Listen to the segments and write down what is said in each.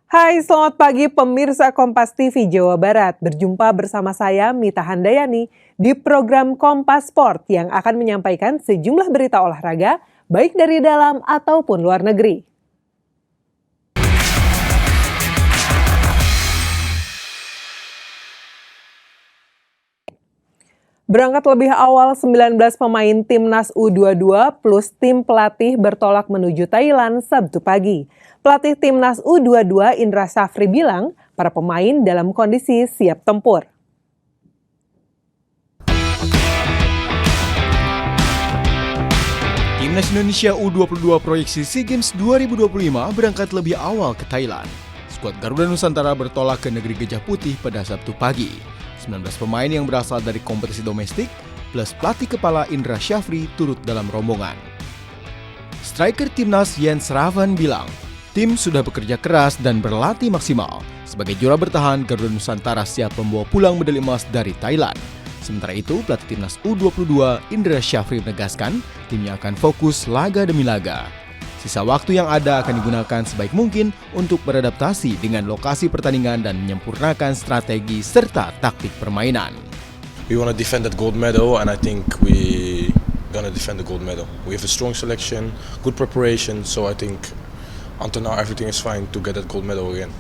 Hai, selamat pagi pemirsa Kompas TV Jawa Barat. Berjumpa bersama saya Mita Handayani di program Kompas Sport yang akan menyampaikan sejumlah berita olahraga baik dari dalam ataupun luar negeri. Berangkat lebih awal 19 pemain timnas U22 plus tim pelatih bertolak menuju Thailand Sabtu pagi. Pelatih timnas U22 Indra Syafri bilang para pemain dalam kondisi siap tempur. Timnas Indonesia U22 proyeksi SEA Games 2025 berangkat lebih awal ke Thailand. Skuad Garuda Nusantara bertolak ke negeri Gajah Putih pada Sabtu pagi. 19 pemain yang berasal dari kompetisi domestik plus pelatih kepala Indra Syafri turut dalam rombongan. Striker timnas Jens Ravan bilang, tim sudah bekerja keras dan berlatih maksimal. Sebagai juara bertahan, Garuda Nusantara siap membawa pulang medali emas dari Thailand. Sementara itu, pelatih timnas U22 Indra Syafri menegaskan timnya akan fokus laga demi laga. Sisa waktu yang ada akan digunakan sebaik mungkin untuk beradaptasi dengan lokasi pertandingan dan menyempurnakan strategi serta taktik permainan. We want to defend that gold medal and I think we gonna defend the gold medal. We have a strong selection, good preparation, so I think until now everything is fine to get that gold medal again.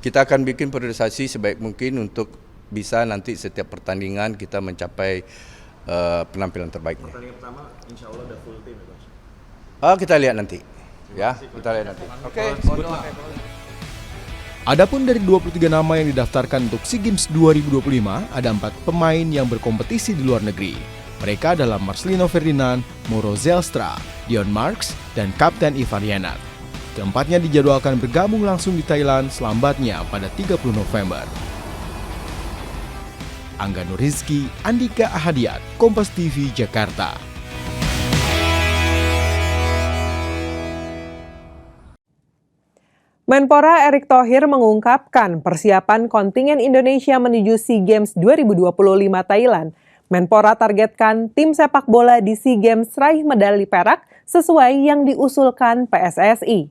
Kita akan bikin priorisasi sebaik mungkin untuk bisa nanti setiap pertandingan kita mencapai penampilan terbaiknya. Pertandingan pertama insya Allah udah full tim ya, Coach? Kita lihat nanti. Ya, kita lihat nanti. Oke. Adapun dari 23 nama yang didaftarkan untuk SEA Games 2025, ada 4 pemain yang berkompetisi di luar negeri. Mereka adalah Marcelino Ferdinand, Mauro Zelstra, Dion Marks, dan Kapten Ivar Jenat. Keempatnya dijadwalkan bergabung langsung di Thailand selambatnya pada 30 November. Angga Nurizki, Andika Ahadiat, Kompas TV, Jakarta. Menpora Erick Thohir mengungkapkan persiapan kontingen Indonesia menuju SEA Games 2025 Thailand. Menpora targetkan tim sepak bola di SEA Games raih medali perak sesuai yang diusulkan PSSI.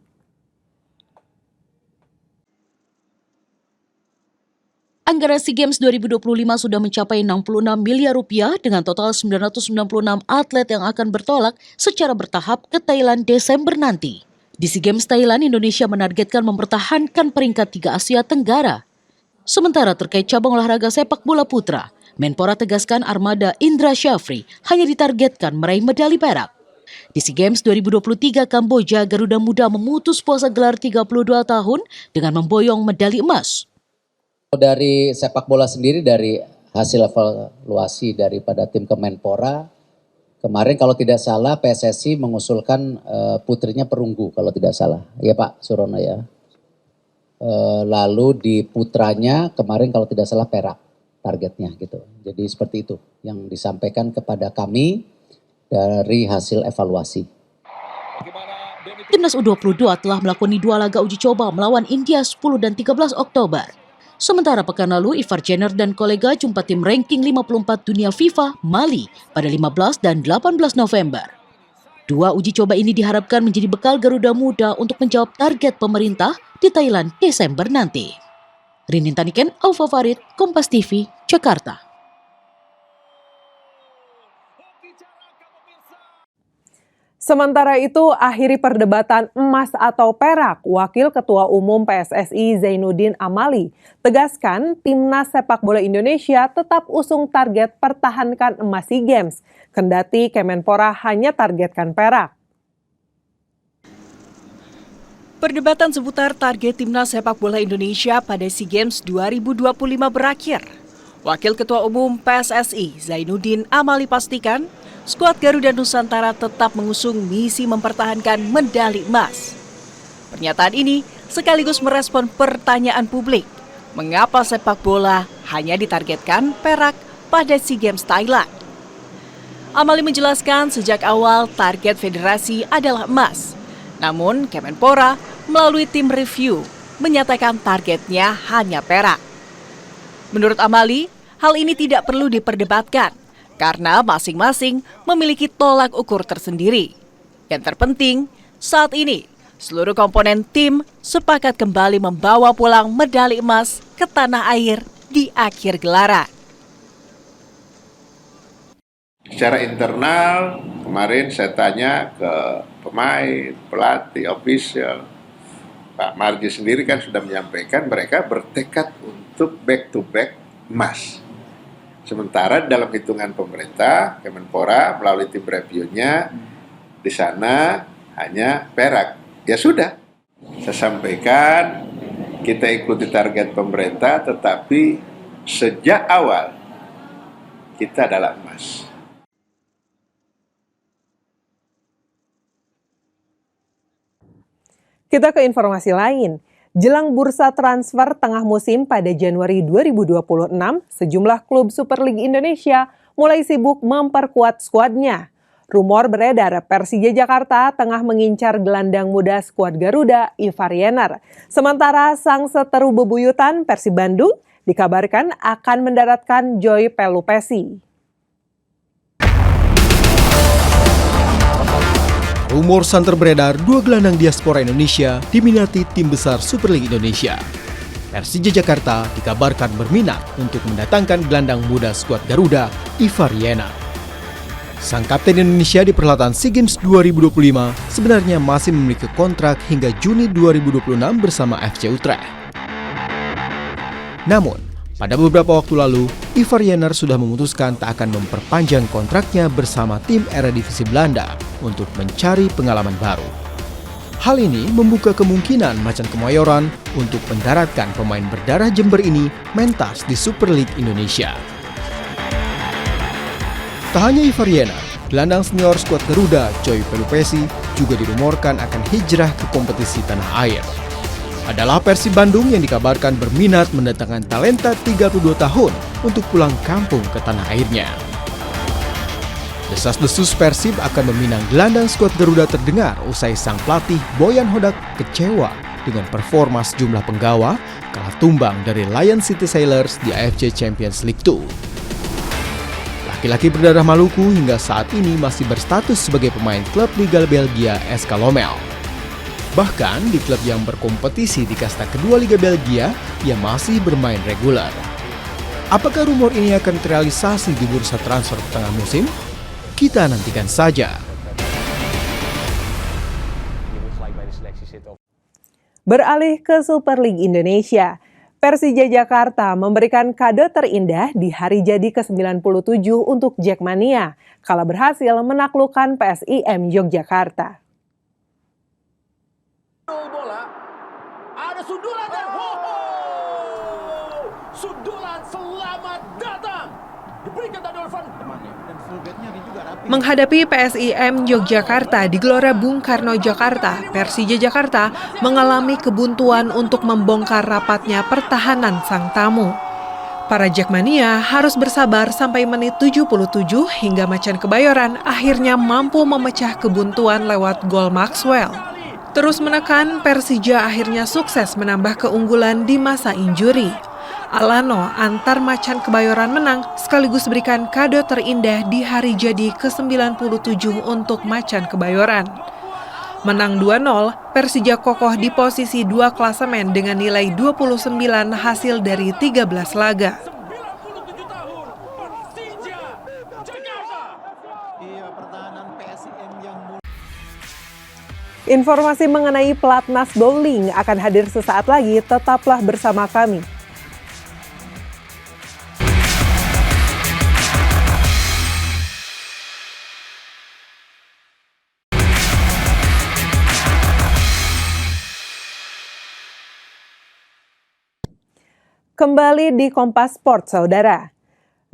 Anggaran SEA Games 2025 sudah mencapai 66 miliar rupiah dengan total 996 atlet yang akan bertolak secara bertahap ke Thailand Desember nanti. Di SEA Games Thailand, Indonesia menargetkan mempertahankan peringkat 3 Asia Tenggara. Sementara terkait cabang olahraga sepak bola putra, Menpora tegaskan armada Indra Syafri hanya ditargetkan meraih medali perak. Di SEA Games 2023 Kamboja, Garuda Muda memutus puasa gelar 32 tahun dengan memboyong medali emas. Dari sepak bola sendiri, dari hasil evaluasi daripada tim Kemenpora, kemarin kalau tidak salah PSSI mengusulkan putrinya perunggu kalau tidak salah. Ya Pak Surono ya. Lalu di putranya kemarin kalau tidak salah perak targetnya gitu. Jadi seperti itu yang disampaikan kepada kami dari hasil evaluasi. Timnas U22 telah melakoni 2 laga uji coba melawan India 10 dan 13 Oktober. Sementara pekan lalu, Ivar Jenat dan kolega jumpa tim ranking 54 dunia FIFA, Mali, pada 15 dan 18 November. 2 uji coba ini diharapkan menjadi bekal Garuda Muda untuk menjawab target pemerintah di Thailand Desember nanti. Rinin Taniken, Aufa Farid, Kompas TV, Jakarta. Sementara itu, akhiri perdebatan emas atau perak, Wakil Ketua Umum PSSI Zainuddin Amali tegaskan timnas sepak bola Indonesia tetap usung target pertahankan emas SEA Games, kendati Kemenpora hanya targetkan perak. Perdebatan seputar target timnas sepak bola Indonesia pada SEA Games 2025 berakhir. Wakil Ketua Umum PSSI Zainuddin Amali pastikan, skuad Garuda Nusantara tetap mengusung misi mempertahankan medali emas. Pernyataan ini sekaligus merespon pertanyaan publik, mengapa sepak bola hanya ditargetkan perak pada SEA Games Thailand. Amali menjelaskan sejak awal target federasi adalah emas. Namun Kemenpora melalui tim review menyatakan targetnya hanya perak. Menurut Amali, hal ini tidak perlu diperdebatkan karena masing-masing memiliki tolak ukur tersendiri. Yang terpenting, saat ini seluruh komponen tim sepakat kembali membawa pulang medali emas ke tanah air di akhir gelaran. Secara internal, kemarin saya tanya ke pemain, pelatih, official. Pak Marji sendiri kan sudah menyampaikan mereka bertekad untuk back-to-back emas. Sementara dalam hitungan pemerintah, Kemenpora melalui tim reviewnya, di sana hanya perak. Ya sudah, saya sampaikan kita ikuti target pemerintah, tetapi sejak awal kita adalah emas. Kita ke informasi lain. Jelang bursa transfer tengah musim pada Januari 2026, sejumlah klub Super League Indonesia mulai sibuk memperkuat skuadnya. Rumor beredar Persija Jakarta tengah mengincar gelandang muda skuad Garuda, Ivar Yener. Sementara sang seteru bebuyutan Persib Bandung dikabarkan akan mendaratkan Joy Pelupesi. Rumor santer beredar, dua gelandang diaspora Indonesia diminati tim besar Super League Indonesia. Persija Jakarta dikabarkan berminat untuk mendatangkan gelandang muda skuad Garuda, Ivar Yener. Sang kapten Indonesia di perhelatan SEA Games 2025 sebenarnya masih memiliki kontrak hingga Juni 2026 bersama FC Utrecht. Namun, pada beberapa waktu lalu, Ivar Yener sudah memutuskan tak akan memperpanjang kontraknya bersama tim Eredivisie Belanda untuk mencari pengalaman baru. Hal ini membuka kemungkinan Macan Kemayoran untuk mendaratkan pemain berdarah Jember ini mentas di Super League Indonesia. Tak hanya Ivar Yener, gelandang senior skuad Garuda, Joy Pelupesi, juga dirumorkan akan hijrah ke kompetisi tanah air. Adalah Persib Bandung yang dikabarkan berminat mendatangkan talenta 32 tahun untuk pulang kampung ke tanah airnya. Desas-desus Persib akan meminang gelandang skuad Garuda terdengar usai sang pelatih Boyan Hodak kecewa dengan performa sejumlah penggawa kalah tumbang dari Lion City Sailors di AFC Champions League 2. Laki-laki berdarah Maluku hingga saat ini masih berstatus sebagai pemain klub Liga Belgia SK Lommel. Bahkan di klub yang berkompetisi di kasta kedua Liga Belgia, ia masih bermain reguler. Apakah rumor ini akan terrealisasi di bursa transfer tengah musim? Kita nantikan saja. Beralih ke Super League Indonesia, Persija Jakarta memberikan kado terindah di hari jadi ke-97 untuk Jackmania, kala berhasil menaklukkan PSIM Yogyakarta. Bola, ada sundulan dan sundulan selamat datang. Diberikan tadi oleh temannya dan fullbacknya juga rapi. Menghadapi PSIM Yogyakarta di Gelora Bung Karno Jakarta, Persija Jakarta mengalami kebuntuan untuk membongkar rapatnya pertahanan sang tamu. Para Jackmania harus bersabar sampai menit 77 hingga Macan Kebayoran akhirnya mampu memecah kebuntuan lewat gol Maxwell. Terus menekan, Persija akhirnya sukses menambah keunggulan di masa injuri. Alano antar Macan Kebayoran menang sekaligus berikan kado terindah di hari jadi ke-97 untuk Macan Kebayoran. Menang 2-0, Persija kokoh di posisi 2 klasemen dengan nilai 29 hasil dari 13 laga. Informasi mengenai Pelatnas Bowling akan hadir sesaat lagi, tetaplah bersama kami. Kembali di Kompas Sport, saudara.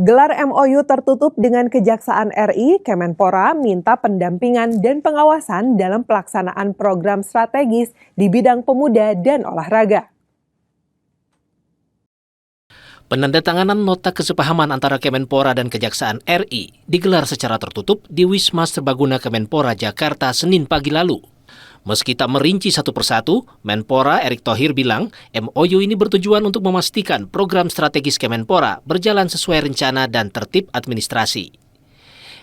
Gelar MOU tertutup dengan Kejaksaan RI, Kemenpora minta pendampingan dan pengawasan dalam pelaksanaan program strategis di bidang pemuda dan olahraga. Penandatanganan nota kesepahaman antara Kemenpora dan Kejaksaan RI digelar secara tertutup di Wisma Serbaguna Kemenpora Jakarta Senin pagi lalu. Meski tak merinci satu persatu, Menpora Erick Thohir bilang MOU ini bertujuan untuk memastikan program strategis Kemenpora berjalan sesuai rencana dan tertib administrasi.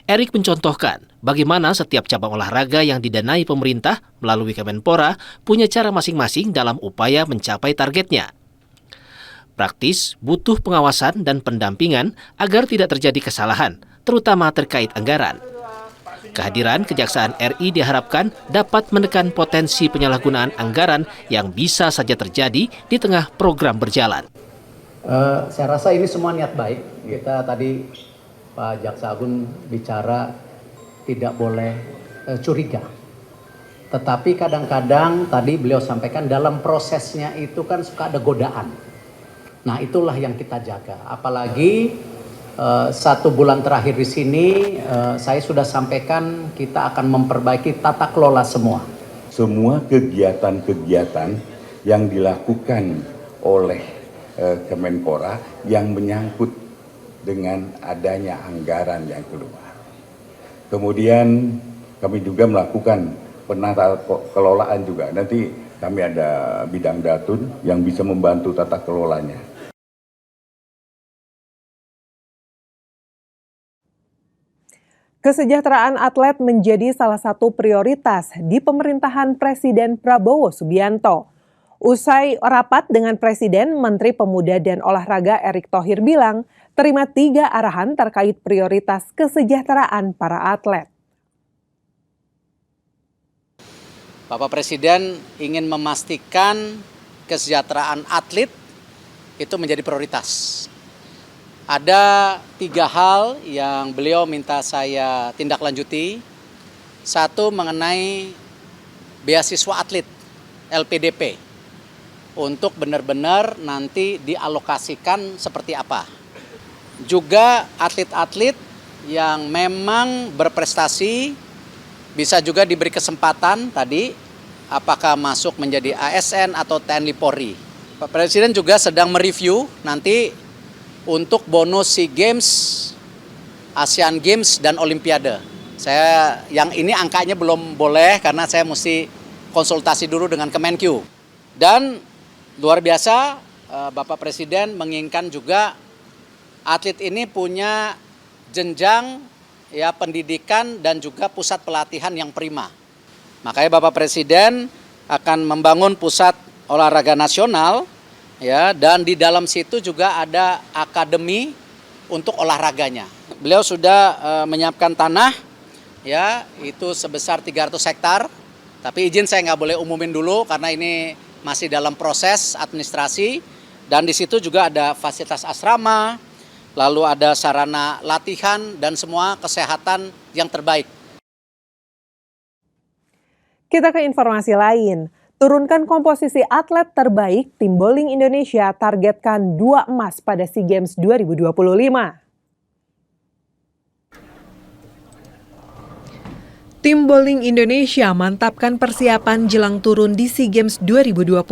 Erik mencontohkan bagaimana setiap cabang olahraga yang didanai pemerintah melalui Kemenpora punya cara masing-masing dalam upaya mencapai targetnya. Praktis butuh pengawasan dan pendampingan agar tidak terjadi kesalahan, terutama terkait anggaran. Kehadiran Kejaksaan RI diharapkan dapat menekan potensi penyalahgunaan anggaran yang bisa saja terjadi di tengah program berjalan. Saya rasa ini semua niat baik. Kita tadi Pak Jaksa Agung bicara tidak boleh curiga. Tetapi kadang-kadang tadi beliau sampaikan dalam prosesnya itu kan suka ada godaan. Nah itulah yang kita jaga. Apalagi 1 bulan terakhir di sini saya sudah sampaikan kita akan memperbaiki tata kelola semua. Semua kegiatan-kegiatan yang dilakukan oleh Kemenpora yang menyangkut dengan adanya anggaran yang keluar. Kemudian kami juga melakukan penata kelolaan juga. Nanti kami ada bidang datun yang bisa membantu tata kelolanya. Kesejahteraan atlet menjadi salah satu prioritas di pemerintahan Presiden Prabowo Subianto. Usai rapat dengan Presiden, Menteri Pemuda dan Olahraga Erick Thohir bilang terima 3 arahan terkait prioritas kesejahteraan para atlet. Bapak Presiden ingin memastikan kesejahteraan atlet itu menjadi prioritas. Ada 3 hal yang beliau minta saya tindak lanjuti. 1 mengenai beasiswa atlet LPDP untuk benar-benar nanti dialokasikan seperti apa. Juga atlet-atlet yang memang berprestasi bisa juga diberi kesempatan tadi apakah masuk menjadi ASN atau TNI Polri. Pak Presiden juga sedang mereview nanti untuk bonus SEA Games, Asian Games, dan Olimpiade. Saya yang ini angkanya belum boleh karena saya mesti konsultasi dulu dengan Kemenkyu. Dan luar biasa Bapak Presiden menginginkan juga atlet ini punya jenjang ya pendidikan dan juga pusat pelatihan yang prima. Makanya Bapak Presiden akan membangun pusat olahraga nasional. Ya, dan di dalam situ juga ada akademi untuk olahraganya. Beliau sudah menyiapkan tanah, ya itu sebesar 300 hektar. Tapi izin saya nggak boleh umumin dulu karena ini masih dalam proses administrasi. Dan di situ juga ada fasilitas asrama, lalu ada sarana latihan dan semua kesehatan yang terbaik. Kita ke informasi lain. Turunkan komposisi atlet terbaik, tim bowling Indonesia targetkan 2 emas pada SEA Games 2025. Tim bowling Indonesia mantapkan persiapan jelang turun di SEA Games 2025.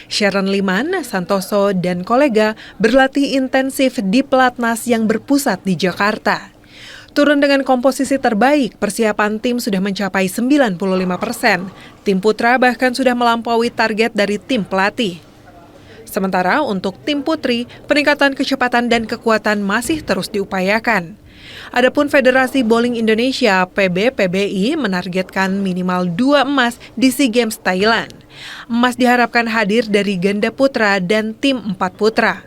Sharon Liman, Santoso, dan kolega berlatih intensif di pelatnas yang berpusat di Jakarta. Turun dengan komposisi terbaik, persiapan tim sudah mencapai 95%. Tim putra bahkan sudah melampaui target dari tim pelatih. Sementara untuk tim putri, peningkatan kecepatan dan kekuatan masih terus diupayakan. Adapun Federasi Bowling Indonesia (PBPBI) menargetkan minimal 2 emas di SEA Games Thailand. Emas diharapkan hadir dari ganda putra dan tim 4 putra.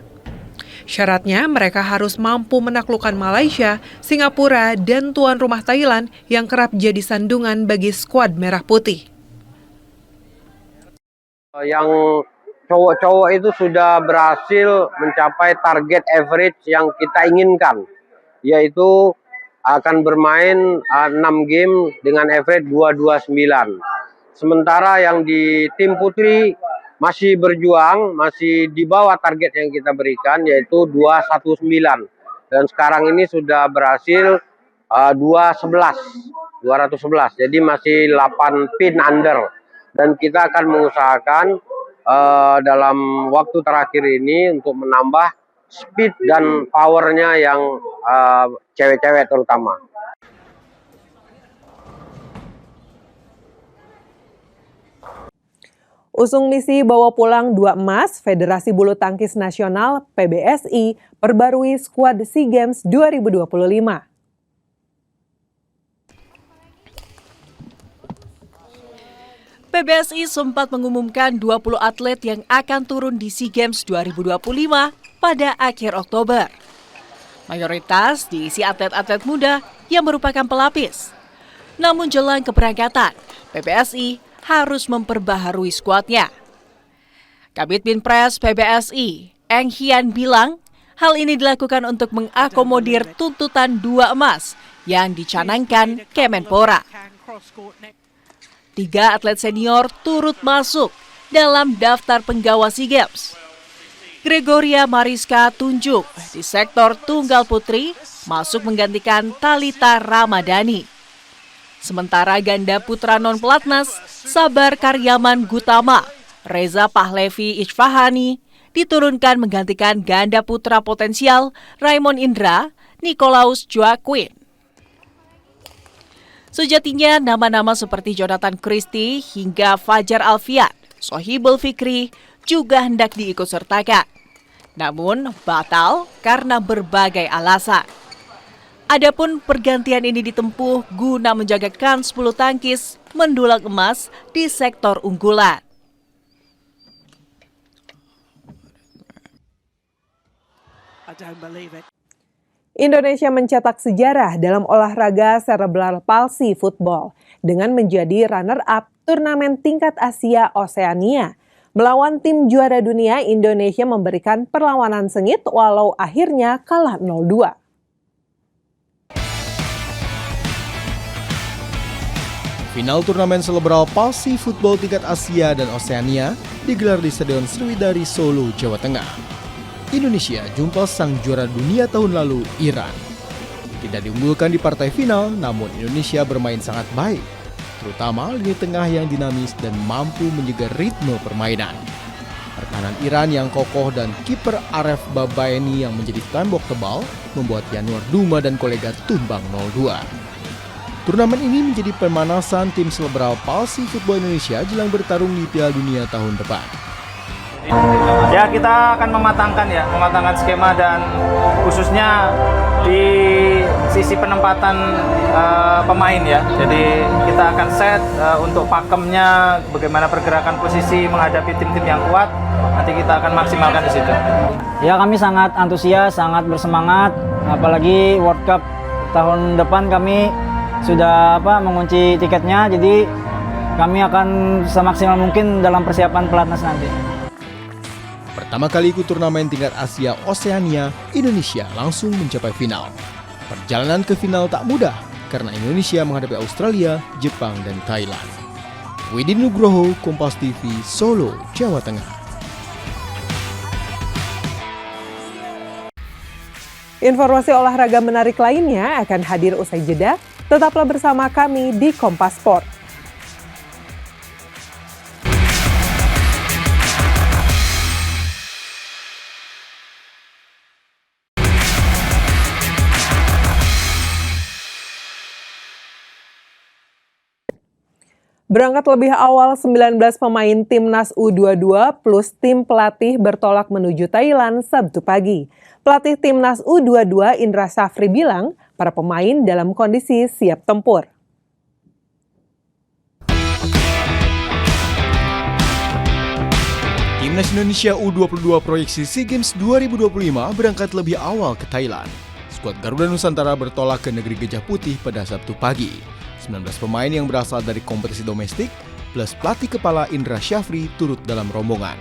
Syaratnya mereka harus mampu menaklukkan Malaysia, Singapura, dan tuan rumah Thailand yang kerap jadi sandungan bagi skuad merah putih. Yang cowok-cowok itu sudah berhasil mencapai target average yang kita inginkan, yaitu akan bermain 6 game dengan average 229. Sementara yang di tim putri masih berjuang, masih di bawah target yang kita berikan, yaitu 219. Dan sekarang ini sudah berhasil 211. Jadi masih 8 pin under. Dan kita akan mengusahakan dalam waktu terakhir ini untuk menambah speed dan powernya yang cewek-cewek terutama. Usung misi bawa pulang 2 emas, Federasi Bulu Tangkis Nasional (PBSI) perbarui skuad SEA Games 2025. PBSI sempat mengumumkan 20 atlet yang akan turun di SEA Games 2025 pada akhir Oktober. Mayoritas diisi atlet-atlet muda yang merupakan pelapis. Namun jelang keberangkatan, PBSI harus memperbaharui skuadnya. Kabid Binpres PBSI, Eng Hian bilang, hal ini dilakukan untuk mengakomodir tuntutan 2 emas yang dicanangkan Kemenpora. 3 atlet senior turut masuk dalam daftar penggawa SEA Games. Gregoria Mariska Tunjuk di sektor tunggal putri masuk menggantikan Thalita Ramadhani. Sementara ganda putra non-pelatnas Sabar Karyaman Gutama, Reza Pahlevi Isfahani diturunkan menggantikan ganda putra potensial Raymond Indra, Nikolaus Joaquin. Sejatinya nama-nama seperti Jonathan Christie hingga Fajar Alfian, Sohibul Fikri juga hendak diikutsertakan. Namun batal karena berbagai alasan. Adapun pergantian ini ditempuh guna menjagakan 10 tangkis mendulang emas di sektor unggulan. Indonesia mencetak sejarah dalam olahraga cerebral palsy football dengan menjadi runner-up turnamen tingkat Asia Oseania. Melawan tim juara dunia, Indonesia memberikan perlawanan sengit walau akhirnya kalah 0-2. Final turnamen cerebral palsy football tingkat Asia dan Oseania digelar di Stadion Sriwidari Solo, Jawa Tengah. Indonesia jumpa sang juara dunia tahun lalu, Iran. Tidak diunggulkan di partai final, namun Indonesia bermain sangat baik, terutama lini tengah yang dinamis dan mampu menjaga ritme permainan. Pertahanan Iran yang kokoh dan kiper Aref Babaeni yang menjadi tembok tebal membuat Yanuar Duma dan kolega tumbang 0-2. Turnamen ini menjadi pemanasan tim cerebral palsy football Indonesia jelang bertarung di Piala Dunia tahun depan. Ya, kita akan mematangkan skema dan khususnya di sisi penempatan pemain ya. Jadi kita akan set untuk pakemnya, bagaimana pergerakan posisi menghadapi tim-tim yang kuat. Nanti kita akan maksimalkan di situ. Ya, kami sangat antusias, sangat bersemangat. Apalagi World Cup tahun depan kami sudah mengunci tiketnya. Jadi kami akan semaksimal mungkin dalam persiapan pelatnas nanti. Pertama kali ikut turnamen tingkat Asia Oseania, Indonesia langsung mencapai final. Perjalanan ke final tak mudah karena Indonesia menghadapi Australia, Jepang, dan Thailand. Widi Nugroho, Kompas TV, Solo, Jawa Tengah. Informasi olahraga menarik lainnya akan hadir usai jeda. Tetaplah bersama kami di Kompas Sport. Berangkat lebih awal, 19 pemain timnas U22 plus tim pelatih bertolak menuju Thailand Sabtu pagi. Pelatih timnas U22 Indra Syafri bilang, para pemain dalam kondisi siap tempur. Timnas Indonesia U22 proyeksi SEA Games 2025 berangkat lebih awal ke Thailand. Skuad Garuda Nusantara bertolak ke negeri Gajah Putih pada Sabtu pagi. 19 pemain yang berasal dari kompetisi domestik plus pelatih kepala Indra Syafri turut dalam rombongan.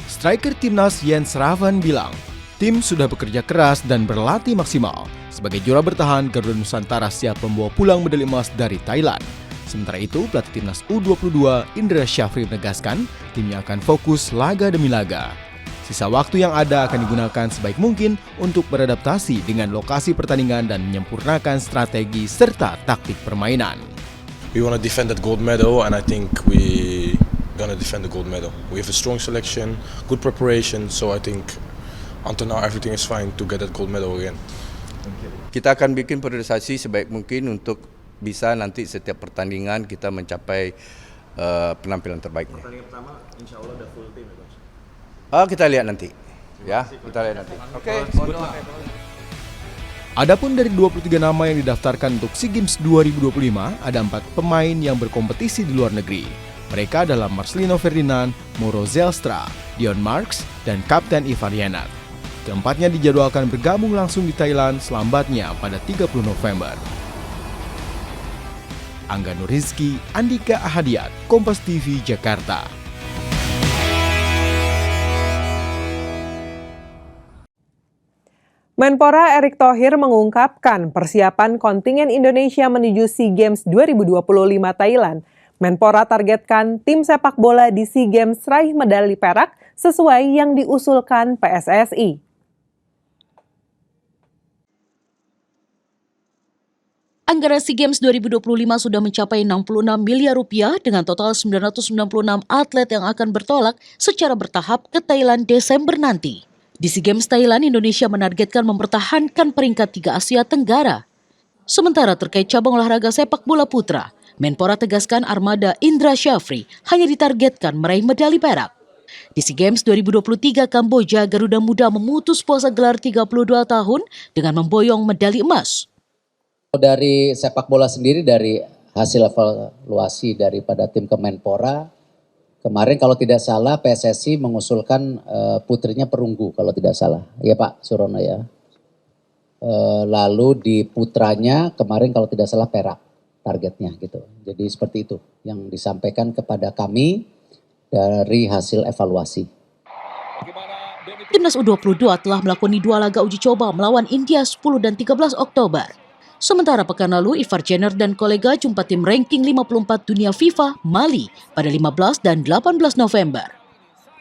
Striker timnas Jens Ravan bilang, tim sudah bekerja keras dan berlatih maksimal. Sebagai juara bertahan, Garuda Nusantara siap membawa pulang medali emas dari Thailand. Sementara itu, pelatih timnas U22 Indra Syafri menegaskan timnya akan fokus laga demi laga. Sisa waktu yang ada akan digunakan sebaik mungkin untuk beradaptasi dengan lokasi pertandingan dan menyempurnakan strategi serta taktik permainan. We want to defend that gold medal, and I think we gonna defend the gold medal. We have a strong selection, good preparation, so I think until now everything is fine to get that gold medal again. Kita akan bikin priorisasi sebaik mungkin untuk bisa nanti setiap pertandingan kita mencapai penampilan terbaiknya. Pertandingan pertama, insya Allah udah full tim ya, Coach? Kita lihat nanti. Ya, kita lihat nanti. Oke. Adapun dari 23 nama yang didaftarkan untuk SEA Games 2025, ada 4 pemain yang berkompetisi di luar negeri. Mereka adalah Marcelino Ferdinand, Mauro Zelstra, Dion Marks, dan Kapten Ivar Jenner. Keempatnya dijadwalkan bergabung langsung di Thailand selambatnya pada 30 November. Angga Nurizki, Andika Ahadiat, Kompas TV, Jakarta. Menpora Erick Thohir mengungkapkan persiapan kontingen Indonesia menuju SEA Games 2025 Thailand. Menpora targetkan tim sepak bola di SEA Games raih medali perak sesuai yang diusulkan PSSI. Anggaran SEA Games 2025 sudah mencapai 66 miliar rupiah dengan total 996 atlet yang akan bertolak secara bertahap ke Thailand Desember nanti. Di SEA Games Thailand, Indonesia menargetkan mempertahankan peringkat 3 Asia Tenggara. Sementara terkait cabang olahraga sepak bola putra, Menpora tegaskan armada Indra Syafri hanya ditargetkan meraih medali perak. Di SEA Games 2023 Kamboja, Garuda Muda memutus puasa gelar 32 tahun dengan memboyong medali emas. Dari sepak bola sendiri, dari hasil evaluasi daripada tim Kemenpora, kemarin kalau tidak salah PSSI mengusulkan putrinya perunggu kalau tidak salah. Ya Pak Surono ya. Lalu di putranya kemarin kalau tidak salah perak targetnya gitu. Jadi seperti itu yang disampaikan kepada kami dari hasil evaluasi. Timnas U22 telah melakoni 2 laga uji coba melawan India 10 dan 13 Oktober. Sementara pekan lalu, Ivar Jenner dan kolega jumpa tim ranking 54 dunia FIFA, Mali, pada 15 dan 18 November.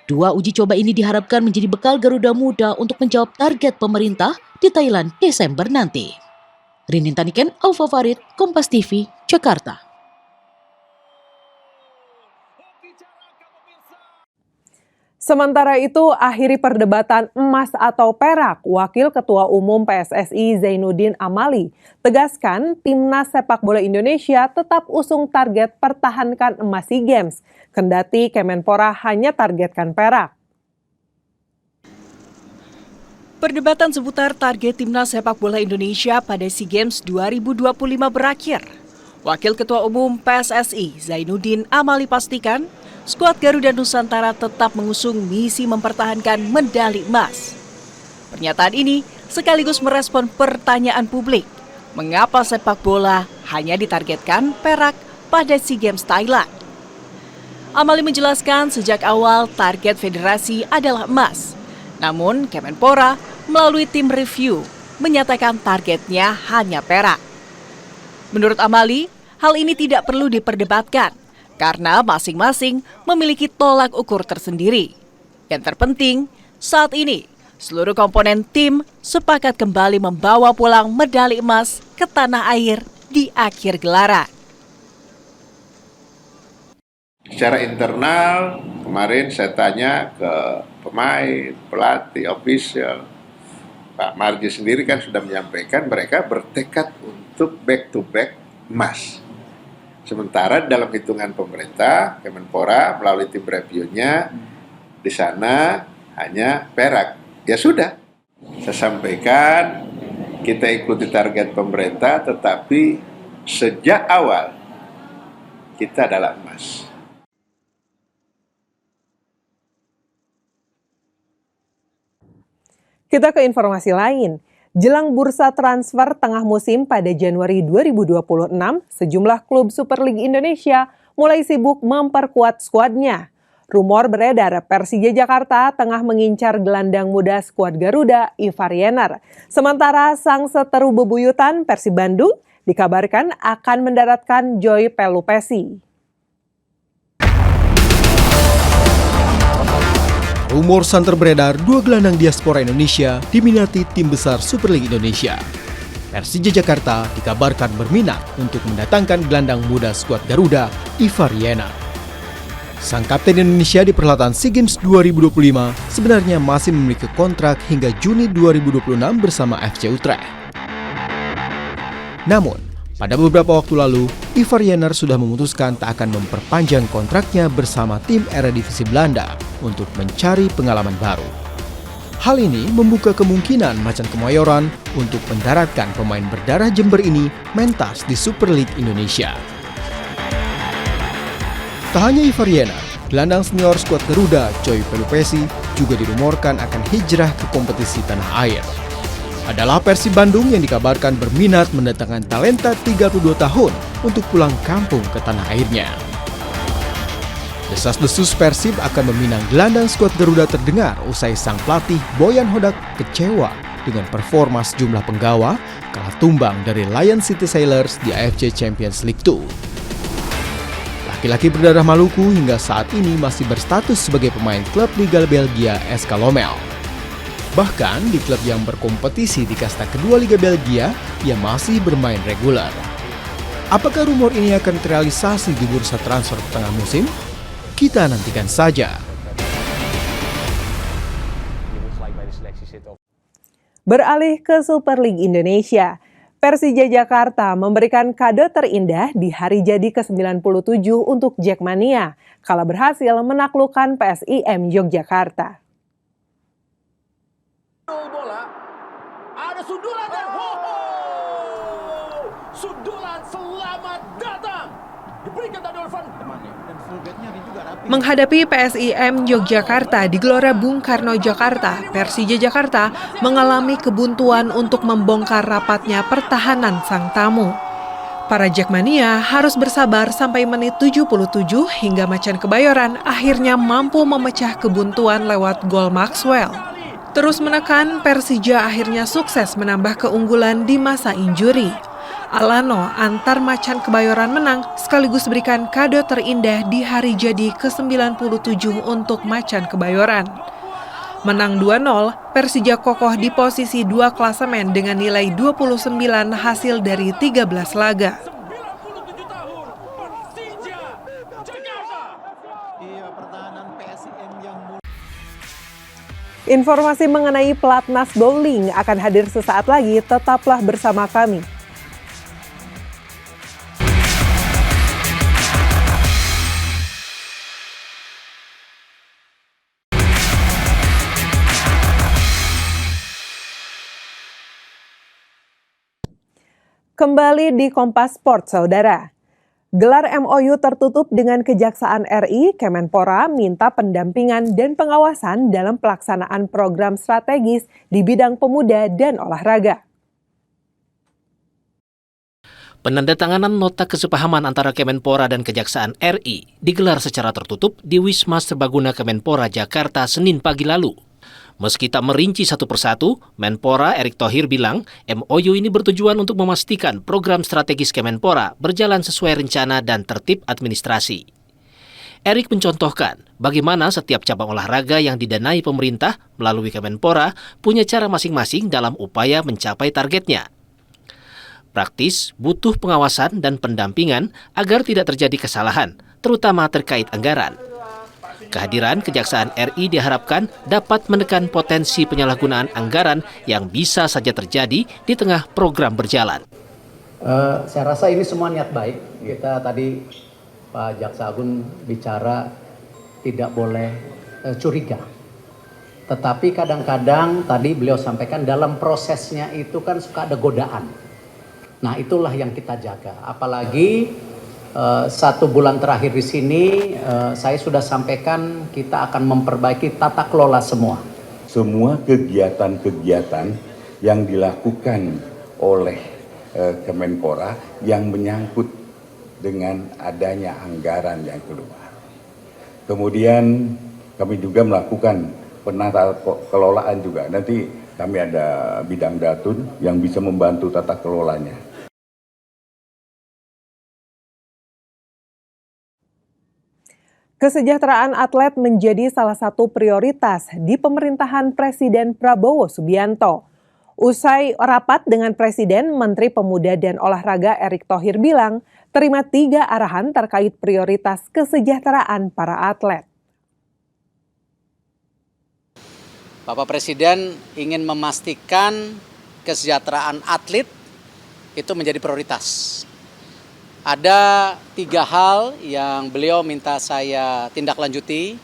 2 uji coba ini diharapkan menjadi bekal Garuda Muda untuk menjawab target pemerintah di Thailand Desember nanti. Rinin Taniken, Aufa Farid, Kompas TV, Jakarta. Sementara itu, akhiri perdebatan emas atau perak, Wakil Ketua Umum PSSI Zainuddin Amali tegaskan timnas sepak bola Indonesia tetap usung target pertahankan emas SEA Games, kendati Kemenpora hanya targetkan perak. Perdebatan seputar target timnas sepak bola Indonesia pada SEA Games 2025 berakhir. Wakil Ketua Umum PSSI Zainuddin Amali pastikan skuad Garuda Nusantara tetap mengusung misi mempertahankan medali emas. Pernyataan ini sekaligus merespon pertanyaan publik, mengapa sepak bola hanya ditargetkan perak pada SEA Games Thailand. Amali menjelaskan sejak awal target federasi adalah emas. Namun Kemenpora melalui tim review menyatakan targetnya hanya perak. Menurut Amali, hal ini tidak perlu diperdebatkan karena masing-masing memiliki tolak ukur tersendiri. Yang terpenting, saat ini seluruh komponen tim sepakat kembali membawa pulang medali emas ke tanah air di akhir gelaran. Secara internal, kemarin saya tanya ke pemain, pelatih, official, Pak Marji sendiri kan sudah menyampaikan mereka bertekad untuk back-to-back emas. Sementara dalam hitungan pemerintah, Kemenpora melalui tim reviewnya di sana hanya perak. Ya sudah, saya sampaikan kita ikuti target pemerintah, tetapi sejak awal kita adalah emas. Kita ke informasi lain. Jelang bursa transfer tengah musim pada Januari 2026, sejumlah klub Super League Indonesia mulai sibuk memperkuat skuadnya. Rumor beredar Persija Jakarta tengah mengincar gelandang muda skuad Garuda, Ivar Jenner. Sementara sang seteru bebuyutan Persib Bandung dikabarkan akan mendaratkan Joy Pelupesi. Rumor santer beredar 2 gelandang diaspora Indonesia diminati tim besar Super League Indonesia. Persija Jakarta dikabarkan berminat untuk mendatangkan gelandang muda skuad Garuda, Ivar Jenner. Sang kapten Indonesia di perhelatan SEA Games 2025 sebenarnya masih memiliki kontrak hingga Juni 2026 bersama FC Utrecht. Namun, pada beberapa waktu lalu, Ivar Jenner sudah memutuskan tak akan memperpanjang kontraknya bersama tim Eredivisie Belanda untuk mencari pengalaman baru. Hal ini membuka kemungkinan Macan Kemayoran untuk mendaratkan pemain berdarah Jember ini mentas di Super League Indonesia. Tak hanya Ivariana, gelandang senior skuad Garuda, Coy Pelupesi, juga dirumorkan akan hijrah ke kompetisi tanah air. Adalah Persib Bandung yang dikabarkan berminat mendatangkan talenta 32 tahun untuk pulang kampung ke tanah airnya. Desas-desus Persib akan meminang gelandang skuad Garuda terdengar usai sang pelatih Boyan Hodak kecewa dengan performa sejumlah penggawa kalah tumbang dari Lion City Sailors di AFC Champions League 2. Laki-laki berdarah Maluku hingga saat ini masih berstatus sebagai pemain klub Liga Belgia SK Lommel. Bahkan di klub yang berkompetisi di kasta kedua Liga Belgia, ia masih bermain reguler. Apakah rumor ini akan terrealisasi di bursa transfer tengah musim? Kita nantikan saja. Beralih ke Super League Indonesia, Persija Jakarta memberikan kado terindah di hari jadi ke-97 untuk Jackmania, kala berhasil menaklukkan PSIM Yogyakarta. Bola, ada sundulan dan sundulan selamat datang. Diberikan tadi oleh temannya dan fullbacknya juga rapi. Menghadapi PSIM Yogyakarta di Gelora Bung Karno Jakarta, Persija Jakarta mengalami kebuntuan untuk membongkar rapatnya pertahanan sang tamu. Para Jackmania harus bersabar sampai menit 77 hingga Macan Kebayoran akhirnya mampu memecah kebuntuan lewat gol Maxwell. Terus menekan, Persija akhirnya sukses menambah keunggulan di masa injuri. Alano antar Macan Kebayoran menang sekaligus berikan kado terindah di hari jadi ke-97 untuk Macan Kebayoran. Menang 2-0, Persija kokoh di posisi 2 klasemen dengan nilai 29 hasil dari 13 laga. Informasi mengenai Pelatnas Bowling akan hadir sesaat lagi, tetaplah bersama kami. Kembali di Kompas Sport, Saudara. Gelar MOU tertutup dengan Kejaksaan RI, Kemenpora minta pendampingan dan pengawasan dalam pelaksanaan program strategis di bidang pemuda dan olahraga. Penandatanganan nota kesepahaman antara Kemenpora dan Kejaksaan RI digelar secara tertutup di Wisma Serbaguna Kemenpora Jakarta Senin pagi lalu. Meski tak merinci satu persatu, Menpora Erick Thohir bilang MOU ini bertujuan untuk memastikan program strategis Kemenpora berjalan sesuai rencana dan tertib administrasi. Erick mencontohkan bagaimana setiap cabang olahraga yang didanai pemerintah melalui Kemenpora punya cara masing-masing dalam upaya mencapai targetnya. Praktis, butuh pengawasan dan pendampingan agar tidak terjadi kesalahan, terutama terkait anggaran. Kehadiran Kejaksaan RI diharapkan dapat menekan potensi penyalahgunaan anggaran yang bisa saja terjadi di tengah program berjalan. Saya rasa ini semua niat baik. Kita tadi Pak Jaksa Agung bicara tidak boleh curiga. Tetapi kadang-kadang tadi beliau sampaikan dalam prosesnya itu kan suka ada godaan. Nah itulah yang kita jaga. Apalagi 1 bulan terakhir di sini saya sudah sampaikan kita akan memperbaiki tata kelola semua. Semua kegiatan-kegiatan yang dilakukan oleh Kemenpora yang menyangkut dengan adanya anggaran yang keluar. Kemudian kami juga melakukan penata kelolaan juga. Nanti kami ada bidang datun yang bisa membantu tata kelolanya. Kesejahteraan atlet menjadi salah satu prioritas di pemerintahan Presiden Prabowo Subianto. Usai rapat dengan Presiden, Menteri Pemuda dan Olahraga Erick Thohir bilang terima 3 arahan terkait prioritas kesejahteraan para atlet. Bapak Presiden ingin memastikan kesejahteraan atlet itu menjadi prioritas. Ada 3 hal yang beliau minta saya tindak lanjuti.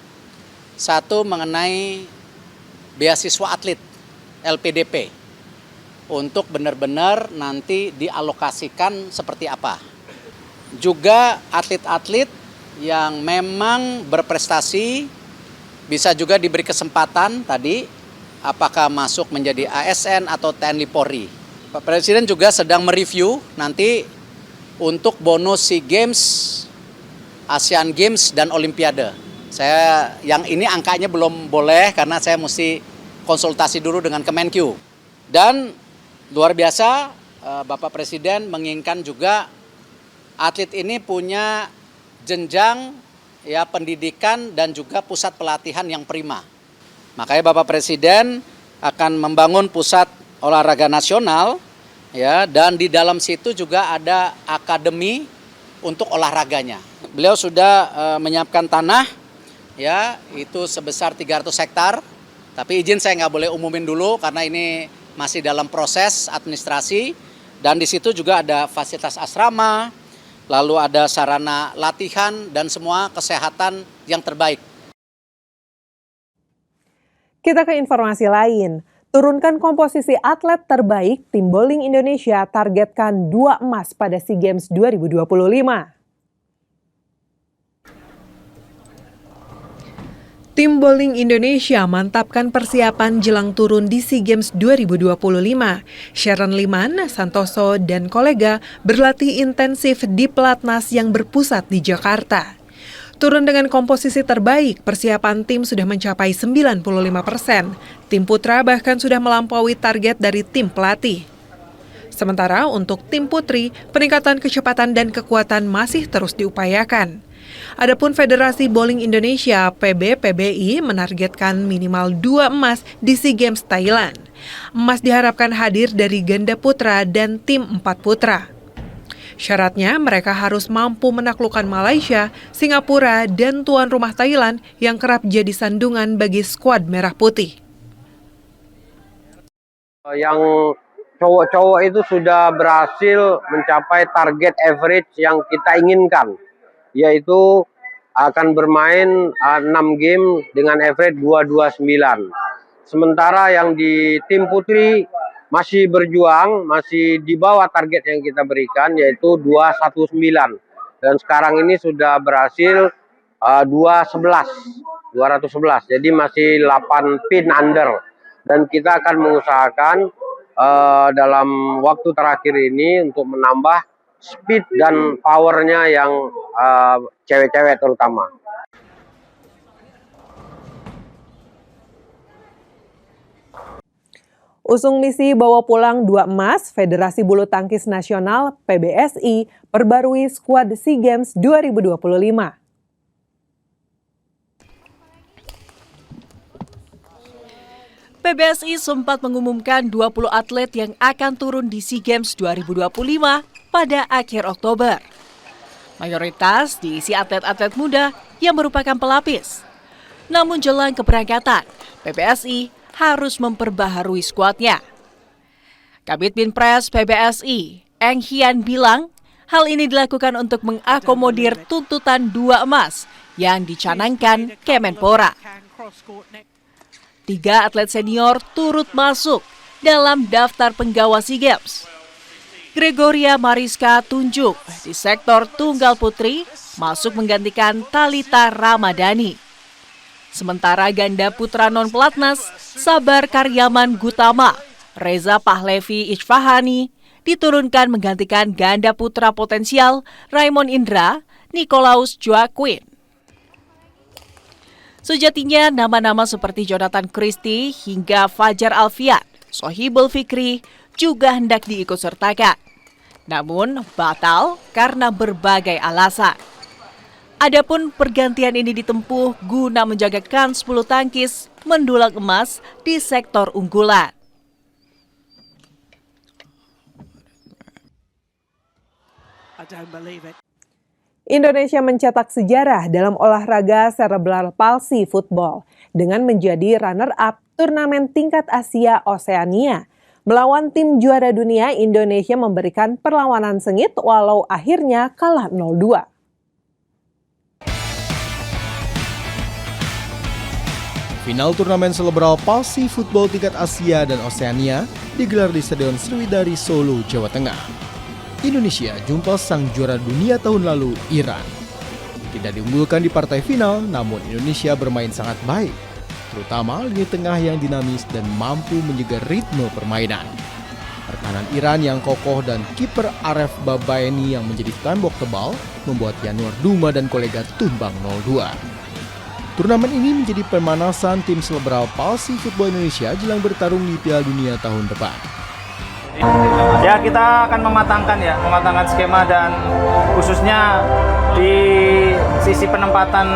1 mengenai beasiswa atlet LPDP untuk benar-benar nanti dialokasikan seperti apa. Juga atlet-atlet yang memang berprestasi bisa juga diberi kesempatan tadi apakah masuk menjadi ASN atau TNI Polri. Pak Presiden juga sedang mereview nanti untuk bonus SEA Games, Asian Games dan Olimpiade. Saya yang ini angkanya belum boleh karena saya mesti konsultasi dulu dengan Kemenkyu. Dan luar biasa Bapak Presiden menginginkan juga atlet ini punya jenjang ya pendidikan dan juga pusat pelatihan yang prima. Makanya Bapak Presiden akan membangun pusat olahraga nasional ya, dan di dalam situ juga ada akademi untuk olahraganya. Beliau sudah menyiapkan tanah ya, itu sebesar 300 hektar. Tapi izin saya nggak boleh umumin dulu karena ini masih dalam proses administrasi, dan di situ juga ada fasilitas asrama, lalu ada sarana latihan dan semua kesehatan yang terbaik. Kita ke informasi lain. Turunkan komposisi atlet terbaik, tim bowling Indonesia targetkan 2 emas pada SEA Games 2025. Tim bowling Indonesia mantapkan persiapan jelang turun di SEA Games 2025. Sharon Liman, Santoso, dan kolega berlatih intensif di pelatnas yang berpusat di Jakarta. Turun dengan komposisi terbaik, persiapan tim sudah mencapai 95%. Tim putra bahkan sudah melampaui target dari tim pelatih. Sementara untuk tim putri, peningkatan kecepatan dan kekuatan masih terus diupayakan. Adapun Federasi Bowling Indonesia (PBPBI) menargetkan minimal 2 emas di SEA Games Thailand. Emas diharapkan hadir dari ganda putra dan tim 4 putra. Syaratnya mereka harus mampu menaklukkan Malaysia, Singapura, dan tuan rumah Thailand yang kerap jadi sandungan bagi skuad merah putih. Yang cowok-cowok itu sudah berhasil mencapai target average yang kita inginkan, yaitu akan bermain 6 game dengan average 229. Sementara yang di tim putri masih berjuang, masih di bawah target yang kita berikan, yaitu 219. Dan sekarang ini sudah berhasil 211. Jadi masih 8 pin under. Dan kita akan mengusahakan dalam waktu terakhir ini untuk menambah speed dan powernya yang cewek-cewek terutama. Usung misi bawa pulang 2 emas, Federasi Bulu Tangkis Nasional (PBSI) perbarui skuad SEA Games 2025. PBSI sempat mengumumkan 20 atlet yang akan turun di SEA Games 2025 pada akhir Oktober. Mayoritas diisi atlet-atlet muda yang merupakan pelapis. Namun jelang keberangkatan, PBSI harus memperbaharui skuadnya. Kabid Binpres PBSI, Eng Hian bilang, hal ini dilakukan untuk mengakomodir tuntutan 2 emas yang dicanangkan Kemenpora. 3 atlet senior turut masuk dalam daftar penggawa SEA Games. Gregoria Mariska Tunjuk di sektor tunggal putri masuk menggantikan Thalita Ramadhani. Sementara ganda putra non-pelatnas, Sabar Karyaman Gutama, Reza Pahlevi Isfahani diturunkan menggantikan ganda putra potensial Raymond Indra, Nikolaus Joaquin. Sejatinya nama-nama seperti Jonathan Christie hingga Fajar Alfian, Sohibul Fikri juga hendak diikutsertakan. Namun batal karena berbagai alasan. Adapun pergantian ini ditempuh guna menjaga kans bulu tangkis mendulang emas di sektor unggulan. Indonesia mencetak sejarah dalam olahraga cerebral palsy football dengan menjadi runner-up turnamen tingkat Asia Oseania. Melawan tim juara dunia, Indonesia memberikan perlawanan sengit walau akhirnya kalah 0-2. Final turnamen cerebral palsy football tingkat Asia dan Oseania digelar di Stadion Sriwidari Solo, Jawa Tengah. Indonesia jumpa sang juara dunia tahun lalu, Iran. Tidak diunggulkan di partai final, namun Indonesia bermain sangat baik, terutama lini tengah yang dinamis dan mampu menjaga ritme permainan. Pertahanan Iran yang kokoh dan kiper Aref Babaeni yang menjadi tembok tebal membuat Yanuar Duma dan kolega tumbang 0-2. Turnamen ini menjadi pemanasan tim selebral Palsi Football Indonesia jelang bertarung di Piala Dunia tahun depan. Ya, kita akan mematangkan skema dan khususnya di sisi penempatan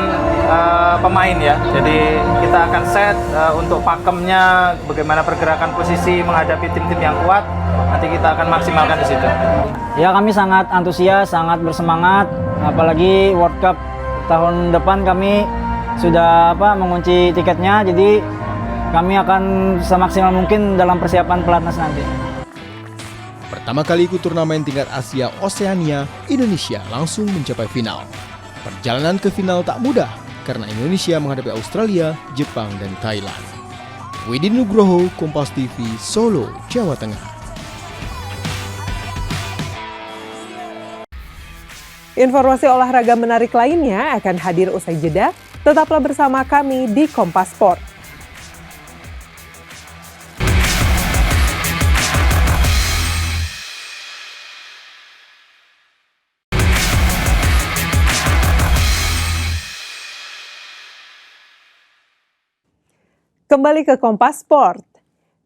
pemain ya. Jadi kita akan set untuk pakemnya, bagaimana pergerakan posisi menghadapi tim-tim yang kuat. Nanti kita akan maksimalkan di situ. Ya, kami sangat antusias, sangat bersemangat. Apalagi World Cup tahun depan kami sudah mengunci tiketnya. Jadi kami akan semaksimal mungkin dalam persiapan pelatnas nanti. Pertama kali ikut turnamen tingkat Asia Oseania, Indonesia langsung mencapai final. Perjalanan ke final tak mudah karena Indonesia menghadapi Australia, Jepang, dan Thailand. Widin Nugroho, Kompas TV, Solo, Jawa Tengah. Informasi olahraga menarik lainnya akan hadir usai jeda. Tetaplah bersama kami di Kompas Sport. Kembali ke Kompas Sport.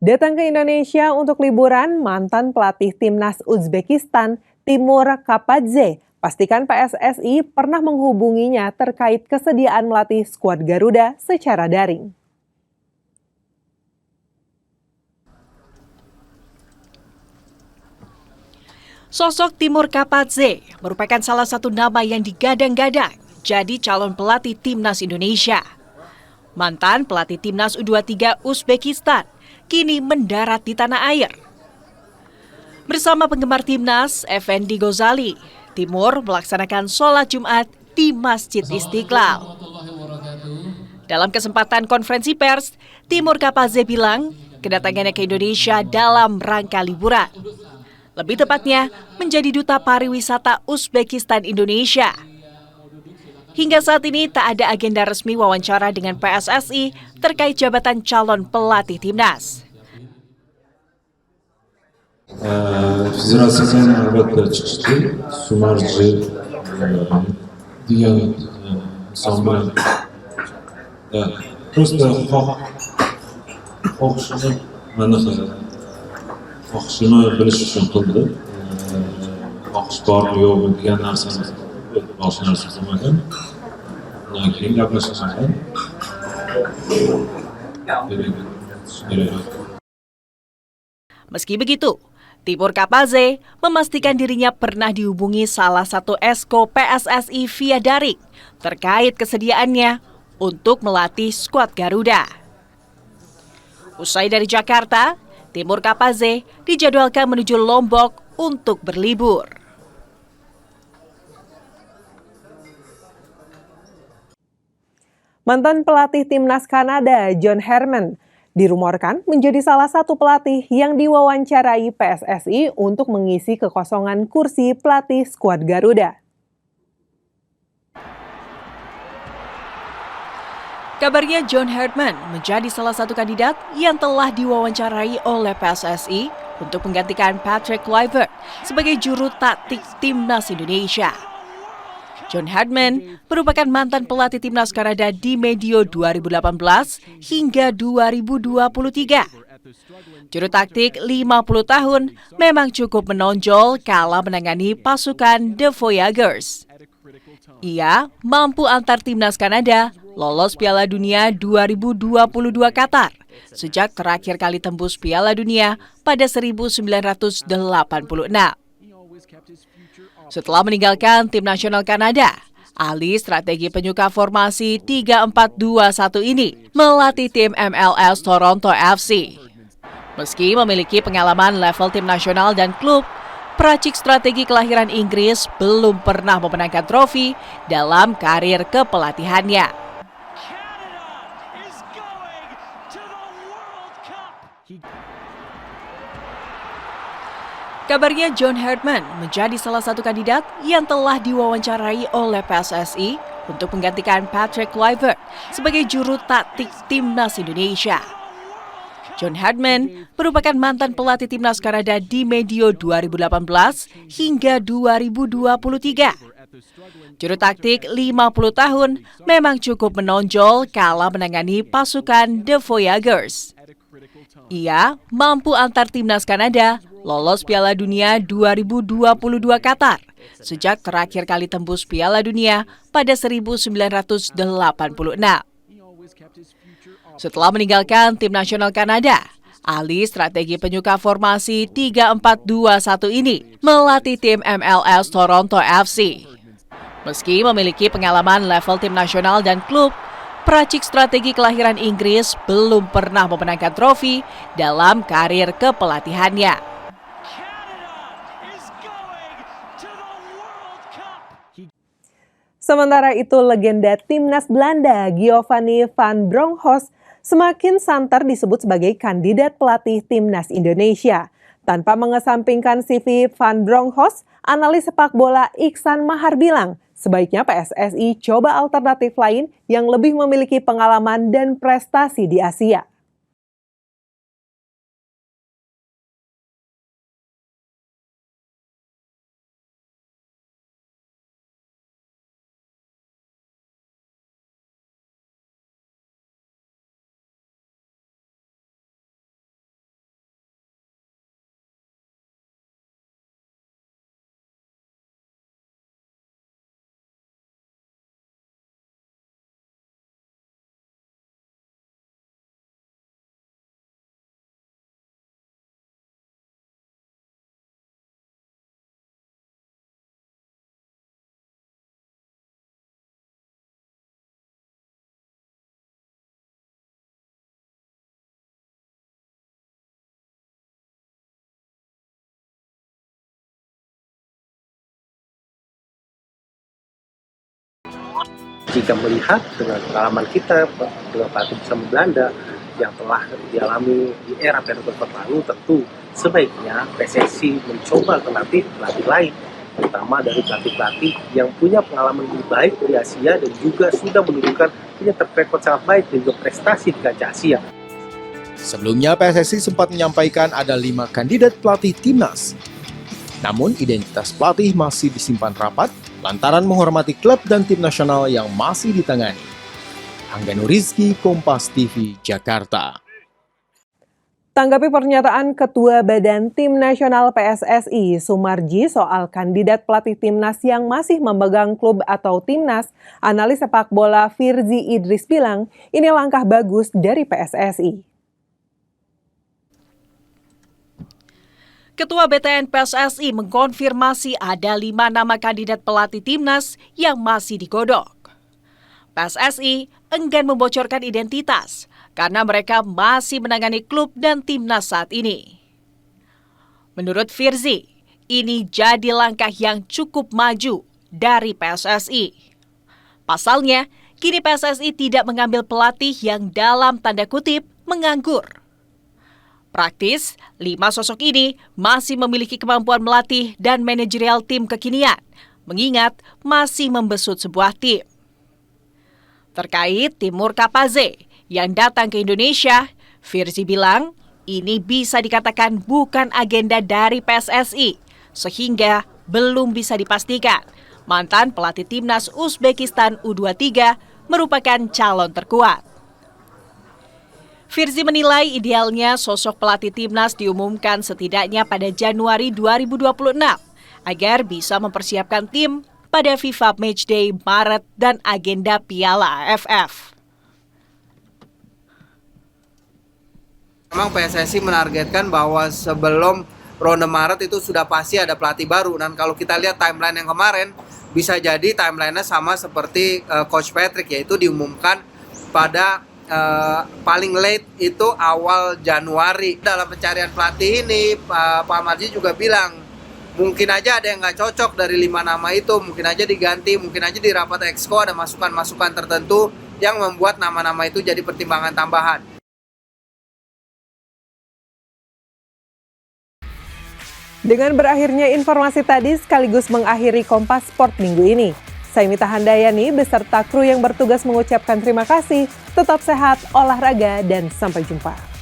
Datang ke Indonesia untuk liburan, mantan pelatih timnas Uzbekistan, Timur Kapadze, pastikan PSSI pernah menghubunginya terkait kesediaan melatih skuad Garuda secara daring. Sosok Timur Kapadze merupakan salah satu nama yang digadang-gadang jadi calon pelatih timnas Indonesia. Mantan pelatih timnas U23 Uzbekistan kini mendarat di tanah air. Bersama penggemar timnas, Effendi Gozali, Timur melaksanakan sholat Jumat di Masjid Istiqlal. Dalam kesempatan konferensi pers, Timur Kapadze bilang kedatangannya ke Indonesia dalam rangka liburan. Lebih tepatnya, menjadi duta pariwisata Uzbekistan Indonesia. Hingga saat ini tak ada agenda resmi wawancara dengan PSSI terkait jabatan calon pelatih timnas. Federasya'dan albatta chiqishdi, Sumarji degan insonlar просто xohishini xohishini bilish uchun qildi. Xohish bormi yo'qmi degan narsani boshqa narsa qilmagan. Undan keyin gaplashishgan. Meski begitu, Timur Kapadze memastikan dirinya pernah dihubungi salah satu esko PSSI via daring terkait kesediaannya untuk melatih skuad Garuda. Usai dari Jakarta, Timur Kapadze dijadwalkan menuju Lombok untuk berlibur. Mantan pelatih timnas Kanada, John Herman, dirumorkan menjadi salah satu pelatih yang diwawancarai PSSI untuk mengisi kekosongan kursi pelatih skuad Garuda. Kabarnya John Herdman menjadi salah satu kandidat yang telah diwawancarai oleh PSSI untuk menggantikan Patrick Kluivert sebagai juru taktik timnas Indonesia. John Herdman merupakan mantan pelatih timnas Kanada di medio 2018 hingga 2023. Juru taktik 50 tahun memang cukup menonjol kala menangani pasukan The Voyagers. Ia mampu antar timnas Kanada lolos Piala Dunia 2022 Qatar sejak terakhir kali tembus Piala Dunia pada 1986. Setelah meninggalkan tim nasional Kanada, ahli strategi penyuka formasi 3-4-2-1 ini melatih tim MLS Toronto FC. Meski memiliki pengalaman level tim nasional dan klub, peracik strategi kelahiran Inggris belum pernah memenangkan trofi dalam karir kepelatihannya. Kabarnya John Herdman menjadi salah satu kandidat yang telah diwawancarai oleh PSSI untuk menggantikan Patrick Kluivert sebagai juru taktik Timnas Indonesia. John Herdman merupakan mantan pelatih Timnas Kanada di medio 2018 hingga 2023. Juru taktik 50 tahun memang cukup menonjol kala menangani pasukan The Voyagers. Ia mampu antar Timnas Kanada lolos Piala Dunia 2022 Qatar sejak terakhir kali tembus Piala Dunia pada 1986. Setelah meninggalkan tim nasional Kanada, ahli strategi penyuka formasi 3-4-2-1 ini melatih tim MLS Toronto FC. Meski memiliki pengalaman level tim nasional dan klub, peracik strategi kelahiran Inggris belum pernah memenangkan trofi dalam karir kepelatihannya. Sementara itu, legenda Timnas Belanda Giovanni van Bronckhorst semakin santer disebut sebagai kandidat pelatih Timnas Indonesia. Tanpa mengesampingkan CV Van Bronckhorst, analis sepak bola Iksan Mahar bilang, sebaiknya PSSI coba alternatif lain yang lebih memiliki pengalaman dan prestasi di Asia. Jika melihat dengan pengalaman kita dengan pelatih bersama Belanda yang telah dialami di era periode lalu, tentu sebaiknya PSSI mencoba alternatif pelatih lain, terutama dari pelatih-pelatih yang punya pengalaman lebih baik dari Asia dan juga sudah menunjukkan punya track record sangat baik dan juga prestasi di kancah Asia. Sebelumnya PSSI sempat menyampaikan ada 5 kandidat pelatih Timnas. Namun identitas pelatih masih disimpan rapat lantaran menghormati klub dan tim nasional yang masih ditangani. Angga Nurizki, Kompas TV, Jakarta. Tanggapi pernyataan Ketua Badan Tim Nasional PSSI, Sumarji, soal kandidat pelatih Timnas yang masih memegang klub atau Timnas, analis sepak bola Firzi Idris bilang, ini langkah bagus dari PSSI. Ketua BTN PSSI mengkonfirmasi ada 5 nama kandidat pelatih Timnas yang masih digodok. PSSI enggan membocorkan identitas karena mereka masih menangani klub dan Timnas saat ini. Menurut Firzi, ini jadi langkah yang cukup maju dari PSSI. Pasalnya, kini PSSI tidak mengambil pelatih yang dalam tanda kutip menganggur. Praktis, 5 sosok ini masih memiliki kemampuan melatih dan manajerial tim kekinian, mengingat masih membesut sebuah tim. Terkait Timur Kapaze yang datang ke Indonesia, Firzi bilang ini bisa dikatakan bukan agenda dari PSSI, sehingga belum bisa dipastikan mantan pelatih Timnas Uzbekistan U23 merupakan calon terkuat. Firzi menilai idealnya sosok pelatih Timnas diumumkan setidaknya pada Januari 2026 agar bisa mempersiapkan tim pada FIFA Matchday Maret dan agenda Piala AFF. Memang PSSI menargetkan bahwa sebelum ronde Maret itu sudah pasti ada pelatih baru, dan kalau kita lihat timeline yang kemarin bisa jadi timelinenya sama seperti Coach Patrick, yaitu diumumkan pada paling late itu awal Januari. Dalam pencarian pelatih ini Pak Marji juga bilang mungkin aja ada yang nggak cocok dari 5 nama itu, mungkin aja diganti, mungkin aja di rapat Exco ada masukan-masukan tertentu yang membuat nama-nama itu jadi pertimbangan tambahan. Dengan berakhirnya informasi tadi sekaligus mengakhiri Kompas Sport minggu ini. Saya Mita Handayani beserta kru yang bertugas mengucapkan terima kasih. Tetap sehat, olahraga, dan sampai jumpa.